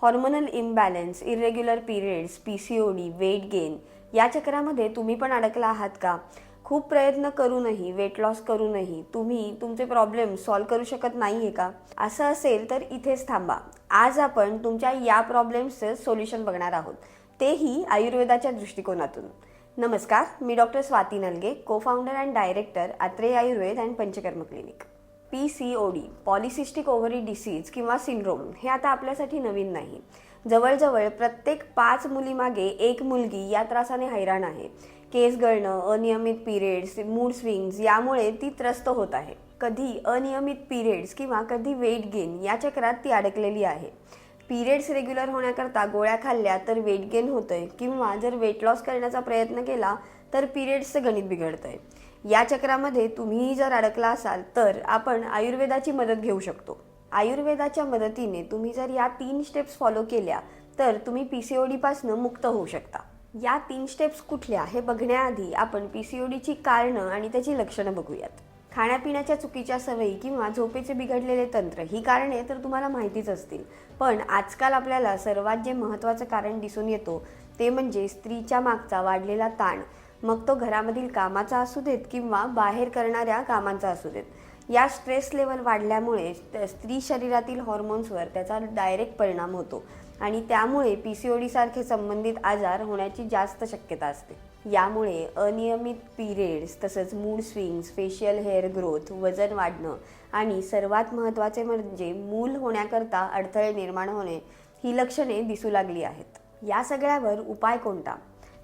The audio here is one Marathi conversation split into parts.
Hormonal imbalance, irregular periods, PCOD, weight gain या चक्रामध्ये तुम्ही पण अडकला आहात का? खूप प्रयत्न करूनही, वेट लॉस करूनही तुम्ही तुमचे प्रॉब्लेम सॉल्व्ह करू शकत नाही आहे का? असं असेल तर इथेच थांबा. आज आपण तुमच्या या प्रॉब्लेम्सचं सोल्युशन बघणार आहोत, तेही आयुर्वेदाच्या दृष्टिकोनातून. नमस्कार, मी डॉक्टर स्वाती नलगे, को founder and director Atreya Ayurveda and panchakarma clinic. PCOD, polycystic ovary disease किंवा सिंड्रोम हे आता आपल्यासाठी नवीन नाही. जवळजवळ प्रत्येक 5 मुलीमागे एक मुलगी या त्रासाने हैराण आहे. केस गळणं, अनियमित पिरियड्स, मूड स्विंग्स यामुळे ती त्रस्त होत आहे. कधी अनियमित पिरियड्स किंवा कधी वेट गेन या चक्रात ती अडकलेली आहे. पिरियड्स रेग्युलर होण्याकरता गोळ्या खाल्ल्या तर वेट गेन होतंय, किंवा जर वेट लॉस करण्याचा प्रयत्न केला तर पिरियड्सचं गणित बिघडतंय. या चक्रामध्ये तुम्हीही जर अडकला असाल तर आपण आयुर्वेदाची मदत घेऊ शकतो. आयुर्वेदाच्या मदतीने तुम्ही जर या 3 स्टेप्स फॉलो केल्या तर तुम्ही PCOD पासून मुक्त होऊ शकता. या 3 स्टेप्स कुठल्या हे बघण्याआधी आपण PCODची कारणं आणि त्याची लक्षणं बघूयात. खाण्यापिण्याच्या चुकीच्या सवयी किंवा झोपेचे बिघडलेले तंत्र ही कारणे तर तुम्हाला माहितीच असतील, पण आजकाल आपल्याला सर्वात जे महत्त्वाचं कारण दिसून येतो ते म्हणजे स्त्रीच्या मागचा वाढलेला ताण. मग तो घरामधील कामाचा असू देत किंवा बाहेर करणाऱ्या कामांचा असू देत. या स्ट्रेस लेवल वाढल्यामुळे स्त्री शरीरातील हॉर्मोन्सवर त्याचा डायरेक्ट परिणाम होतो आणि त्यामुळे PCOD सारखे संबंधित आजार होण्याची जास्त शक्यता असते. यामुळे अनियमित पिरियड्स, तसंच mood swings, facial hair growth, वजन वाढणं आणि सर्वात महत्त्वाचे म्हणजे मूल होण्याकरता अडथळे निर्माण होणे ही लक्षणे दिसू लागली आहेत. या सगळ्यावर उपाय कोणता?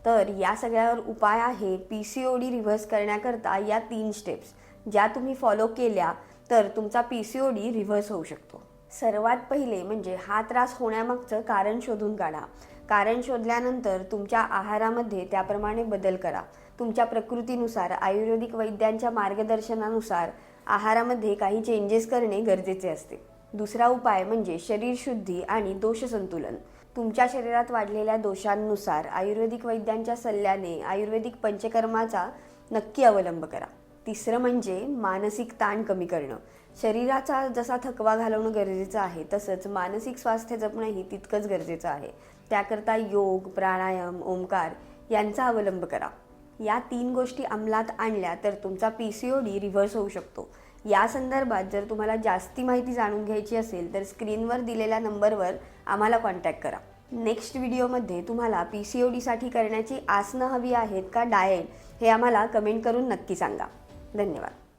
तर या सगळ्यावर उपाय आहे PCOD रिव्हर्स करण्याकरता या 3 स्टेप्स, ज्या तुम्ही फॉलो केल्या तर तुमचा PCOD रिव्हर्स होऊ शकतो. सर्वात पहिले म्हणजे हा त्रास होण्यामागचं कारण शोधून काढा. कारण शोधल्यानंतर तुमच्या आहारामध्ये त्याप्रमाणे बदल करा. तुमच्या प्रकृतीनुसार आयुर्वेदिक वैद्यांच्या मार्गदर्शनानुसार आहारामध्ये काही चेंजेस करणे गरजेचे असते. दुसरा उपाय म्हणजे शरीर शुद्धी आणि दोष संतुलन. तुमच्या शरीरात वाढलेल्या दोषांनुसार आयुर्वेदिक वैद्यांच्या सल्ल्याने आयुर्वेदिक पंचकर्माचा नक्की अवलंब करा. तिसरं म्हणजे मानसिक ताण कमी करणं. शरीराचा जसा थकवा घालवणं गरजेचं आहे, तसंच मानसिक स्वास्थ्य जपणंही तितकंच गरजेचं आहे. त्याकरता योग, प्राणायाम, ओंकार यांचा अवलंब करा. या 3 गोष्टी अंमलात आणल्या तर तुमचा PCOD रिव्हर्स होऊ शकतो. या संदर्भात जर तुम्हाला जास्ती माहिती जाणून घ्यायची असेल तर स्क्रीनवर दिलेल्या नंबरवर आम्हाला कॉन्टॅक्ट करा. नेक्स्ट व्हिडिओमध्ये तुम्हाला PCODसाठी करण्याची आसनं हवी आहेत का डाएट हे आम्हाला कमेंट करून नक्की सांगा. धन्यवाद.